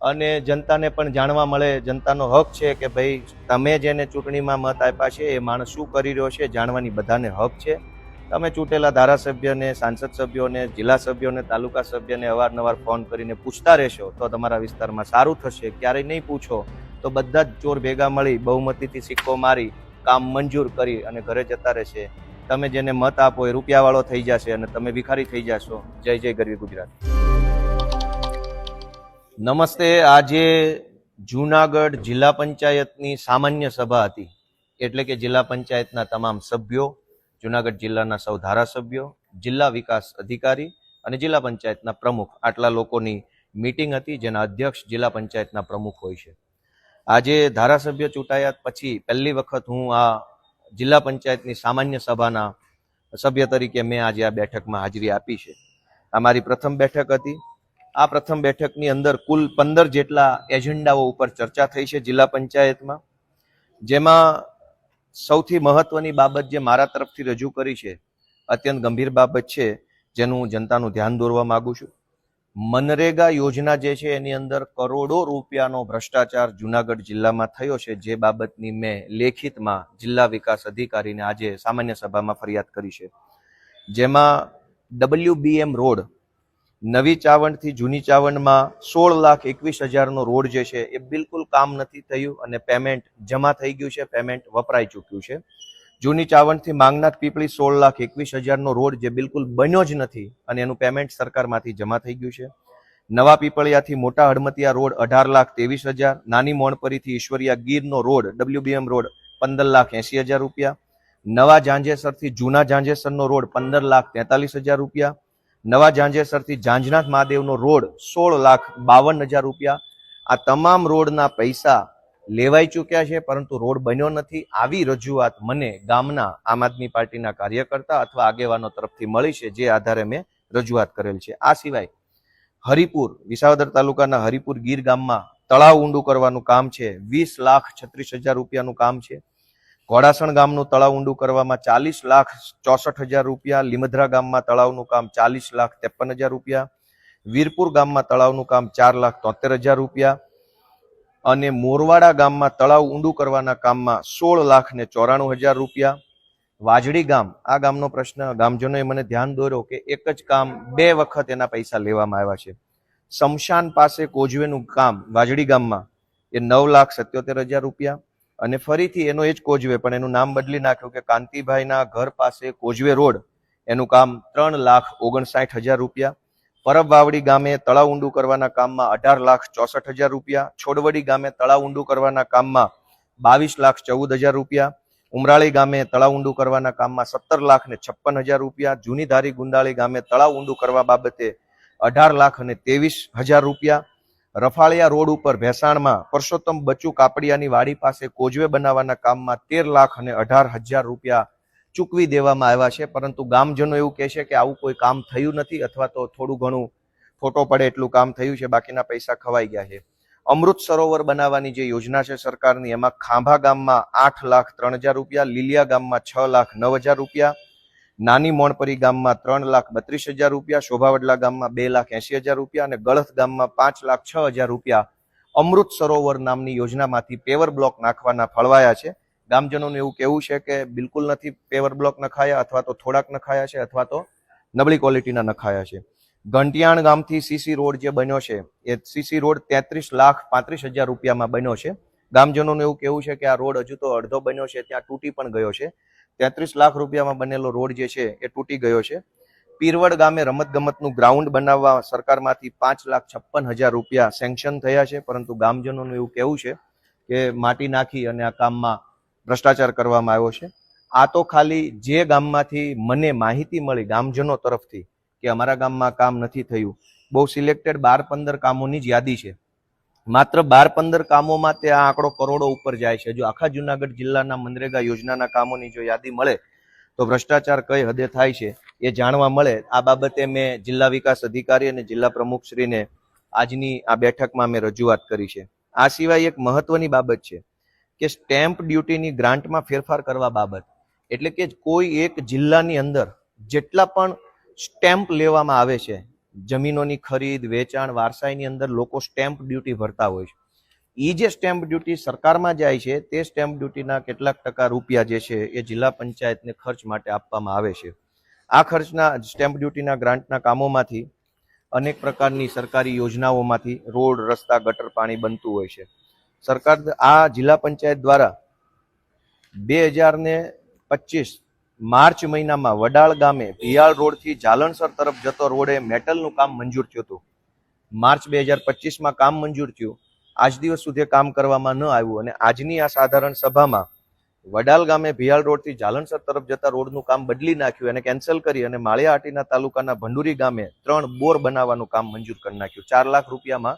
અને જનતાને પણ જાણવા મળે, જનતાનો હક છે કે ભાઈ તમે જેને ચૂંટણીમાં મત આપ્યા છે એ માણસ શું કરી રહ્યો છે, જાણવાની બધાને હક છે. તમે ચૂંટેલા ધારાસભ્યને, સાંસદ સભ્યોને, જિલ્લા સભ્યોને, તાલુકા સભ્યને અવારનવાર ફોન કરીને પૂછતા રહેશો તો તમારા વિસ્તારમાં સારું થશે. ક્યારેય નહીં પૂછો તો બધા જ ચોર ભેગા મળી બહુમતીથી સિક્કો મારી કામ મંજૂર કરી અને ઘરે જતા રહેશે. તમે જેને મત આપો એ રૂપિયાવાળો થઈ જશે અને તમે ભિખારી થઈ જશો. જય જય ગરવી ગુજરાત. નમસ્તે. આજે જૂનાગઢ જિલ્લા પંચાયતની સામાન્ય સભા હતી, એટલે કે જિલ્લા પંચાયતના તમામ સભ્યો, જૂનાગઢ જિલ્લાના સૌ ધારાસભ્યો, જિલ્લા વિકાસ અધિકારી અને જિલ્લા પંચાયતના પ્રમુખ, આટલા લોકોની મીટિંગ હતી, જેના અધ્યક્ષ જિલ્લા પંચાયતના પ્રમુખ હોય છે. આજે ધારાસભ્ય ચૂંટાયા પછી પહેલી વખત હું આ જિલ્લા પંચાયતની સામાન્ય સભાના સભ્ય તરીકે મેં આજે આ બેઠકમાં હાજરી આપી છે. આ મારી પ્રથમ બેઠક હતી. આ પ્રથમ બેઠકની અંદર કુલ 15 જેટલા એજન્ડાઓ ઉપર ચર્ચા થઈ છે જિલ્લા પંચાયતમાં, જેમાં સૌથી મહત્વની બાબત જે મારા તરફથી રજૂ કરી છે, અત્યંત ગંભીર બાબત છે, જેનું હું જનતાનું ધ્યાન દોરવા માંગુ છું. મનરેગા યોજના જે છે એની અંદર કરોડો રૂપિયાનો ભ્રષ્ટાચાર જૂનાગઢ જિલ્લામાં થયો છે, જે બાબતની મેં લેખિતમાં જિલ્લા વિકાસ અધિકારીને આજે સામાન્ય સભામાં ફરિયાદ કરી છે. જેમાં WBM રોડ નવી ચાવંડથી જૂની ચાવંડમાં 16,21,000નો રોડ જે છે એ બિલકુલ કામ નથી થયું અને પેમેન્ટ જમા થઈ ગયું છે, પેમેન્ટ વપરાઈ ચૂક્યું છે. જૂની ચાવંડથી માંગનાથ પીપળી 16,21,000નો રોડ જે બિલકુલ બન્યો જ નથી અને એનું પેમેન્ટ સરકારમાંથી જમા થઈ ગયું છે. નવા પીપળિયાથી મોટા હડમતિયા રોડ 18,23,000, નાની મોણપરીથી ઈશ્વરિયા ગીરનો રોડ WBM રોડ 15,80,000 રૂપિયા, નવા ઝાંઝેસરથી જૂના ઝાંઝેસરનો રોડ 15,43,000 રૂપિયા, નવા ઝાંઝેસરથી ઝાંઝનાથ મહાદેવનો રોડ 16,52,000 રૂપિયા. આ તમામ રોડના પૈસા લેવાઈ ચૂક્યા છે, પરંતુ રોડ બન્યો નથી. આવી રજૂઆત મને ગામના આમ આદમી પાર્ટીના કાર્યકર્તા અથવા આગેવાનો તરફથી મળી છે, જે આધારે મેં રજૂઆત કરેલ છે. આ સિવાય હરિપુર, વિસાવદર તાલુકાના હરિપુર ગીર ગામમાં તળાવ ઊંડું કરવાનું કામ છે, 20,36,000 રૂપિયાનું કામ છે. ઘોડાસણ ગામનું તળાવ ઊંડું કરવામાં 40,64,000 રૂપિયા, લીમધરા ગામમાં તળાવનું કામ 40,53,000 રૂપિયા, વીરપુર ગામમાં તળાવનું કામ 4,73,000 રૂપિયા અને મોરવાડા ગામમાં તળાવ ઊંડું કરવાના કામમાં 16,94,000 રૂપિયા. વાજડી ગામ, આ ગામનો પ્રશ્ન ગામજનોએ મને ધ્યાન દોર્યો કે એક જ કામ 2 વખત એના પૈસા લેવામાં આવ્યા છે. શમશાન પાસે કોઝવેનું કામ વાજડી ગામમાં એ 9,77,000 રૂપિયા અને ફરીથી એનો એ જ કોઝવે પણ એનું નામ બદલી નાખ્યું કે કાંતિભાઈના ઘર પાસે કોઝવે રોડ, એનું કામ 3,59,000 રૂપિયા. પરબ વાવડી ગામે તળાવ ઊંડું કરવાના કામમાં 18,64,000 રૂપિયા, છોડવડી ગામે તળાવ ઊંડું કરવાના કામમાં 22,14,000 રૂપિયા, ઉમરાળી ગામે તળાવ ઊંડું કરવાના કામમાં 17,56,000 રૂપિયા, જૂની ધારી ગુંદાળી ગામે તળાવ ઊંડું કરવા બાબતે 18,23,000 રૂપિયા, રફાળિયા રોડ ઉપર ભેસાણમાં પરસોત્તમ બચુ કાપડિયાની વાડી પાસે કોઝવે બનાવવાના કામમાં 13,18,000 રૂપિયા ચૂકવી દેવામાં આવ્યા છે. પરંતુ ગામજનો એવું કહે છે કે આવું કોઈ કામ થયું નથી અથવા તો થોડું ઘણું ફોટો પડે એટલું કામ થયું છે, બાકીના પૈસા ખવાઈ ગયા છે. અમૃત સરોવર બનાવવાની જે યોજના છે સરકારની, એમાં ખાંભા ગામમાં 8,03,000 રૂપિયા, લીલિયા ગામમાં 6,09,000 રૂપિયા, નાની મોણપરી ગામમાં 3,32,000 રૂપિયા, શોભાવડલા ગામમાં 2,80,000 રૂપિયા અને ગળથ ગામમાં 5,06,000 રૂપિયા અમૃત સરોવર નામની યોજનામાંથી પેવર બ્લોક નાખવાના ફળવાયા છે. ગામજનોનું એવું કહેવું છે કે બિલકુલ નથી પેવર બ્લોક નખાયા, અથવા તો થોડાક નખાયા છે અથવા તો નબળી ક્વોલિટીના નખાયા છે. ઘંટિયાણ ગામથી સીસી રોડ જે બન્યો છે એ સીસી રોડ 33,35,000 રૂપિયામાં બન્યો છે. ગામજનોનું એવું કહેવું છે કે આ રોડ હજુ તો અડધો બન્યો છે, ત્યાં તૂટી પણ ગયો છે. 33 લાખ રૂપિયામાં બનેલો રોડ જે છે એ તૂટી ગયો છે. પીરવડ ગામે રમતગમતનું ગ્રાઉન્ડ બનાવવા સરકારમાંથી 5,56,000 રૂપિયા સેન્કશન થયા છે, પરંતુ ગામજનોનું એવું કહેવું છે કે માટી નાખી અને આ કામમાં ભ્રષ્ટાચાર કરવામાં આવ્યો છે. આ તો ખાલી જે ગામમાંથી મને માહિતી મળી ગામજનો તરફથી કે અમારા ગામમાં કામ નથી થયું, બહુ સિલેક્ટેડ 12-15 કામોની જ યાદી છે. માત્ર 12-15 કામોમાં તે આ આંકડો કરોડો ઉપર જાય છે. જો આખા જૂનાગઢ જિલ્લાના મનરેગા યોજનાના કામોની જો યાદી મળે તો ભ્રષ્ટાચાર કઈ હદે થાય છે એ જાણવા મળે. આ બાબતે મેં જિલ્લા વિકાસ અધિકારી અને જિલ્લા પ્રમુખશ્રીને આજની આ બેઠકમાં મેં રજૂઆત કરી છે. આ સિવાય એક મહત્વની બાબત છે કે સ્ટેમ્પ ડ્યુટીની ગ્રાન્ટમાં ફેરફાર કરવા બાબત, એટલે કે કોઈ એક જિલ્લાની અંદર જેટલા પણ સ્ટેમ્પ લેવામાં આવે છે જમીનોની ખરીદ વેચાણ વારસાઈની અંદર લોકો સ્ટેમ્પ ડ્યુટી ભરતા હોય છે. એ જે સ્ટેમ્પ ડ્યુટી સરકારમાં જાય છે તે સ્ટેમ્પ ડ્યુટીના કેટલાક ટકા રૂપિયા જે છે એ જિલ્લા પંચાયતને ખર્ચ માટે આપવામાં આવે છે. આ ખર્ચના સ્ટેમ્પ ડ્યુટીના ગ્રાન્ટના કામોમાંથી અનેક પ્રકારની સરકારી યોજનાઓમાંથી રોડ રસ્તા ગટર પાણી બનતું હોય છે. સરકાર આ જિલ્લા પંચાયત દ્વારા 2025 માર્ચ મહિનામાં વડાળ ગામે ભિયાળ રોડથી જાલણસર તરફ જતો રોડે મેટલનું કામ મંજૂર થયું હતું. માર્ચ 2025માં કામ મંજૂર થયું. આજ દિવસ સુધી કામ કરવામાં ન આવ્યું અને આજની આ સાધારણ સભામાં વડાલ ગામે ભિયાળ રોડથી જાલણસર તરફ જતા રોડનું કામ બદલી નાખ્યું અને કેન્સલ કરી અને માળિયાહાટીના તાલુકાના ભંડુરી ગામે 3 બોર બનાવવાનું કામ મંજૂર કરી નાખ્યું. 4 લાખ રૂપિયામાં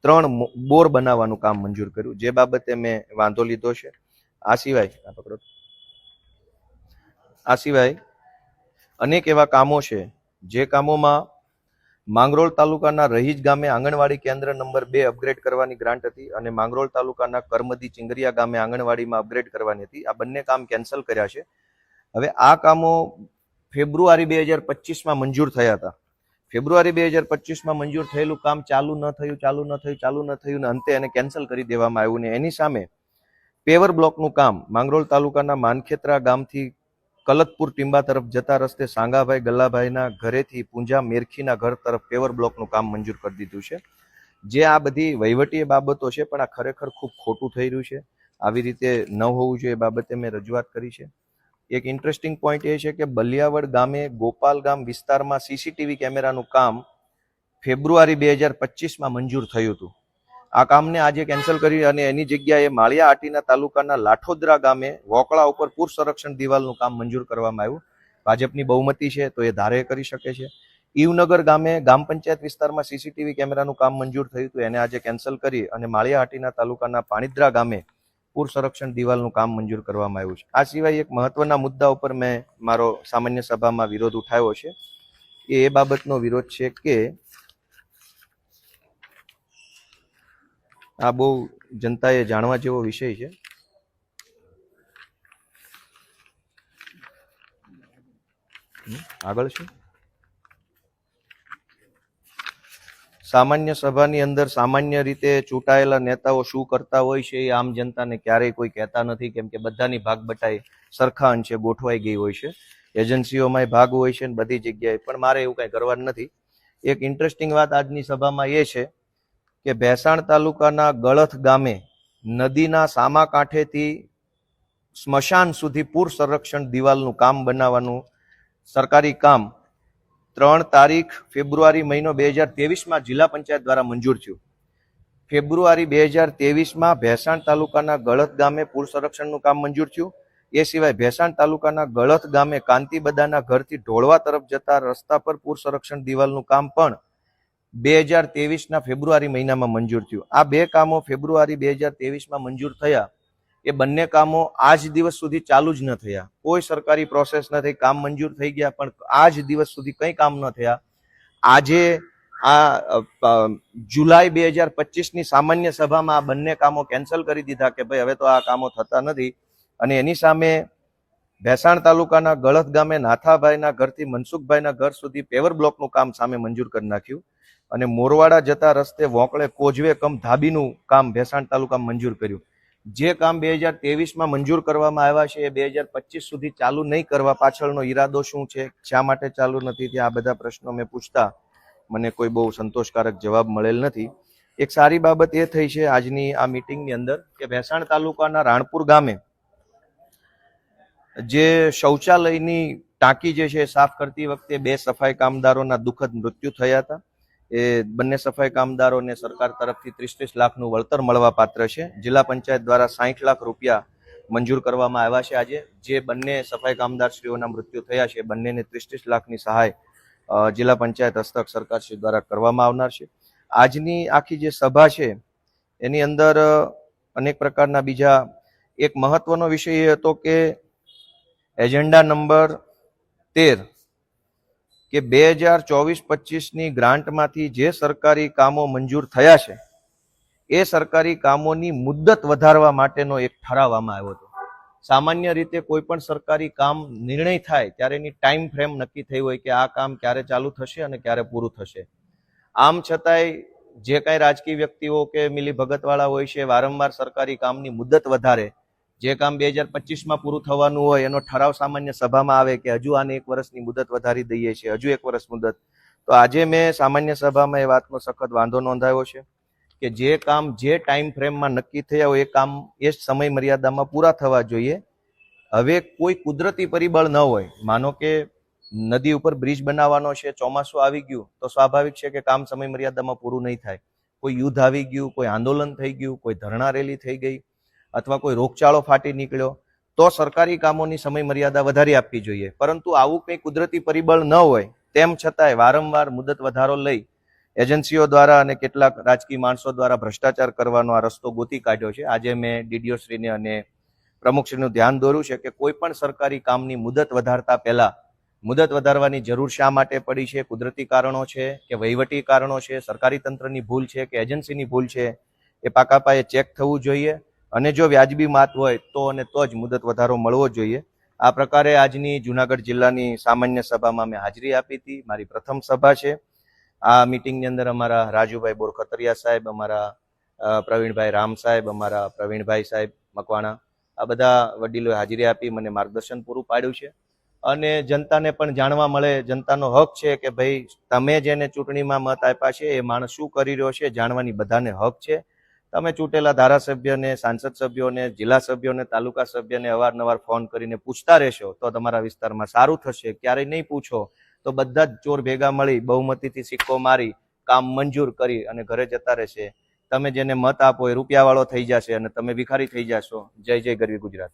3 બોર બનાવવાનું કામ મંજૂર કર્યું, જે બાબતે મેં વાંધો લીધો છે. આ સિવાય અનેક એવા કામો છે જે કામોમાં માંગરોળ તાલુકાના રહીજ ગામે આંગણવાડી કેન્દ્ર નંબર 2 અપગ્રેડ કરવાની ગ્રાન્ટ હતી અને માંગરોળ તાલુકાના કરમદી ચિંગરિયા ગામે આંગણવાડીમાં અપગ્રેડ કરવાની હતી. આ બંને કામ કેન્સલ કર્યા છે. હવે આ કામો ફેબ્રુઆરી 2025માં મંજૂર થયા હતા. ફેબ્રુઆરી 2025માં મંજૂર થયેલું કામ ચાલુ ન થયું અને અંતે એને કેન્સલ કરી દેવામાં આવ્યું ને એની સામે પેવર બ્લોકનું કામ માંગરોળ તાલુકાના માનખેત્રા ગામથી કલતપુર ટીંબા તરફ જતા રસ્તે સાંગાભાઈ ગલ્લાભાઈના ઘરેથી પૂંજા મેરખીના ઘર તરફ પેવર બ્લોકનું કામ મંજૂર કરી દીધું છે. જે આ બધી વહીવટી બાબતો છે પણ આ ખરેખર ખૂબ ખોટું થઈ રહ્યું છે. આવી રીતે ન હોવું જોઈએ એ બાબતે મેં રજૂઆત કરી છે. એક ઇન્ટરેસ્ટિંગ પોઈન્ટ એ છે કે બલિયાવડ ગામે ગોપાલ ગામ વિસ્તારમાં સીસીટીવી કેમેરાનું કામ ફેબ્રુઆરી 2025માં મંજૂર થયું હતું. આ કામને આજે કેન્સલ કરી અને એની જગ્યાએ માળિયાહાટીના તાલુકાના લાઠોદરા ગામે વોકળા ઉપર પૂર સંરક્ષણ દિવાલનું કામ મંજૂર કરવામાં આવ્યું. ભાજપની બહુમતી છે તો એ ધારે કરી શકે છે. ઈવનગર ગામે ગ્રામ પંચાયત વિસ્તારમાં સીસીટીવી કેમેરાનું કામ મંજૂર થયું હતું, એને આજે કેન્સલ કરી અને માળિયાહાટીના તાલુકાના પાણીદ્રા ગામે પૂર સંરક્ષણ દિવાલનું કામ મંજૂર કરવામાં આવ્યું છે. આ સિવાય એક મહત્વના મુદ્દા ઉપર મેં મારો સામાન્ય સભામાં વિરોધ ઉઠાવ્યો છે. એ બાબતનો વિરોધ છે કે આ બહુ જનતાએ જાણવા જેવો વિષય છે. આગળ છે સામાન્ય સભાની અંદર સામાન્ય રીતે ચૂંટાયેલા નેતાઓ શું કરતા હોય છે એ આમ જનતાને ક્યારેય કોઈ કહેતા નથી, કેમ કે બધાની ભાગ બટાઈ સરખા અંશે ગોઠવાઈ ગઈ હોય છે. એજન્સીઓમાં ભાગ હોય છે ને બધી જગ્યાએ, પણ મારે એવું કઈ કરવાનું નથી. એક ઇન્ટરેસ્ટિંગ વાત આજની સભામાં એ છે કે ભેસાણ તાલુકાના ગળથ ગામે નદીના સામા કાંઠેથી સ્મશાન સુધી પૂર સંરક્ષણ દિવાલનું કામ બનાવવાનું સરકારી કામ 3 તારીખ ફેબ્રુઆરી મહિનો 2023માં જિલ્લા પંચાયત દ્વારા મંજૂર થયું. ફેબ્રુઆરી 2023માં ભેસાણ તાલુકાના ગળથ ગામે પૂર સંરક્ષણનું કામ મંજૂર થયું. એ સિવાય ભેસાણ તાલુકાના ગળથ ગામે કાંતિબદાના ઘરથી ઢોળવા તરફ જતા રસ્તા પર પૂર સંરક્ષણ દિવાલનું કામ પણ 2023ના ફેબ્રુઆરી મહિનામાં મંજૂર થયું. આ બે કામો ફેબ્રુઆરી 2023માં મંજૂર થયા. એ બંને કામો આજ દિવસ સુધી ચાલુ જ ન થયા. કોઈ સરકારી પ્રોસેસ ન થઈ, કામ મંજૂર થઈ ગયા પણ આજ દિવસ સુધી કંઈ કામ ન થયા. આજે આ જુલાઈ 2025ની સામાન્ય સભામાં આ બંને કામો કેન્સલ કરી દીધા કે ભાઈ હવે તો આ કામો થતા નથી. અને એની સામે ભેસાણ તાલુકાના ગળથ ગામે નાથાભાઈના ઘરથી મનસુખભાઈના ઘર સુધી પેવર બ્લોકનું કામ સામે મંજૂર કરી નાખ્યું. અને મોરવાડા જતા રસ્તે વોંકળે કોઝવે કમ ધાબીનું કામ ભેસાણ તાલુકામાં મંજૂર કર્યું. જે કામ 2023માં મંજૂર કરવામાં આવ્યા છે એ 2025 સુધી ચાલુ નહીં કરવા પાછળનો ઈરાદો શું છે, શા માટે ચાલુ નથી, તે આ બધા પ્રશ્નો મેં પૂછતા મને કોઈ બહુ સંતોષકારક જવાબ મળેલ નથી. એક સારી બાબત એ થઈ છે આજની આ મીટિંગની અંદર કે ભેસાણ તાલુકાના રાણપુર ગામે જે શૌચાલયની ટાંકી જે છે સાફ કરતી વખતે 2 સફાઈ કામદારોના દુઃખદ મૃત્યુ થયા હતા. એ બંને સફાઈ કામદારોને સરકાર તરફથી 30 લાખનું વળતર મળવા પાત્ર છે. જિલ્લા પંચાયત દ્વારા 60 લાખ રૂપિયા મંજૂર કરવામાં આવ્યા છે. આજે જે બંને સફાઈ કામદારશ્રીઓના મૃત્યુ થયા છે બંનેને 30 લાખની સહાય જિલ્લા પંચાયત હસ્તક સરકારશ્રી દ્વારા કરવામાં આવનાર છે. આજની આખી જે સભા છે એની અંદર અનેક પ્રકારના બીજા એક મહત્વનો વિષય એ હતો કે એજન્ડા નંબર 13 કે 2024-25ની ગ્રાન્ટમાંથી જે સરકારી કામો મંજૂર થયા છે એ સરકારી કામોની મુદ્દત વધારવા માટેનો એક ઠરાવ આવ્યો હતો. સામાન્ય રીતે કોઈ પણ સરકારી કામ નિર્ણય થાય ત્યારે એની ટાઈમ ફ્રેમ નક્કી થઈ હોય કે આ કામ ક્યારે ચાલુ થશે અને ક્યારે પૂરું થશે. આમ છતાંય જે કાંઈ રાજકીય વ્યક્તિઓ કે મિલીભગતવાળા હોય છે વારંવાર સરકારી કામની મુદત વધારે, જે કામ 2025માં પૂરું થવાનું હોય એનો ઠરાવ સામાન્ય સભામાં આવે કે હજુ આને 1 વર્ષની મુદત વધારી દઈએ છીએ, હજુ 1 વર્ષ મુદત. તો આજે મેં સામાન્ય સભામાં એ વાતનો સખત વાંધો નોંધાવ્યો છે કે જે કામ જે ટાઈમ ફ્રેમમાં નક્કી થયા હોય એ કામ એ જ સમય મર્યાદામાં પૂરા થવા જોઈએ. હવે કોઈ કુદરતી પરિબળ ન હોય, માનો કે નદી ઉપર બ્રિજ બનાવવાનો છે, ચોમાસું આવી ગયું તો સ્વાભાવિક છે કે કામ સમય મર્યાદામાં પૂરું નહીં થાય. કોઈ યુદ્ધ આવી ગયું, કોઈ આંદોલન થઈ ગયું, કોઈ ધરણા રેલી થઈ ગઈ અથવા કોઈ રોગચાળો ફાટી નીકળ્યો તો સરકારી કામોની સમય મર્યાદા વધારી આપવી જોઈએ. પરંતુ આવું કંઈ કુદરતી પરિબળ ન હોય તેમ છતાંય વારંવાર મુદત વધારો લઈ એજન્સીઓ દ્વારા અને કેટલાક રાજકીય માણસો દ્વારા ભ્રષ્ટાચાર કરવાનો આ રસ્તો ગોતી કાઢ્યો છે. આજે મેં ડીડીઓ શ્રીને અને પ્રમુખશ્રીનું ધ્યાન દોર્યું છે કે કોઈ પણ સરકારી કામની મુદત વધારતા પહેલા મુદત વધારવાની જરૂર શા માટે પડી છે, કુદરતી કારણો છે કે વહીવટી કારણો છે, સરકારી તંત્રની ભૂલ છે કે એજન્સીની ભૂલ છે, એ પાકા પાયે ચેક થવું જોઈએ અને જો વ્યાજબી માત હોય તો અને તો જ મુદત વધારો મળવો જોઈએ. આ પ્રકારે આજની જુનાગઢ જિલ્લાની સામાન્ય સભામાં મેં હાજરી આપી હતી. મારી પ્રથમ સભા છે. આ મિટિંગની અંદર અમારા રાજુભાઈ બોરખતરિયા સાહેબ, અમારા પ્રવીણભાઈ રામ સાહેબ, અમારા પ્રવીણભાઈ સાહેબ મકવાણા, આ બધા વડીલોએ હાજરી આપી, મને માર્ગદર્શન પૂરું પાડ્યું છે અને જનતાને પણ જાણવા મળે, જનતાનો હક છે કે ભાઈ તમે જેને ચૂંટણીમાં મત આપ્યા છે એ માણસ શું કરી રહ્યો છે જાણવાની બધાને હક છે. તમે ચૂંટેલા ધારાસભ્યને, સાંસદ સભ્યોને, જિલ્લા સભ્યોને, તાલુકા સભ્યને અવારનવાર ફોન કરીને પૂછતા રહેશો તો તમારા વિસ્તારમાં સારું થશે. ક્યારેય નહીં પૂછો તો બધા જ ચોર ભેગા મળી બહુમતીથી સિક્કો મારી કામ મંજૂર કરી અને ઘરે જતા રહેશે. તમે જેને મત આપો એ રૂપિયાવાળો થઈ જશે અને તમે ભિખારી થઈ જશો. જય જય ગરવી ગુજરાત.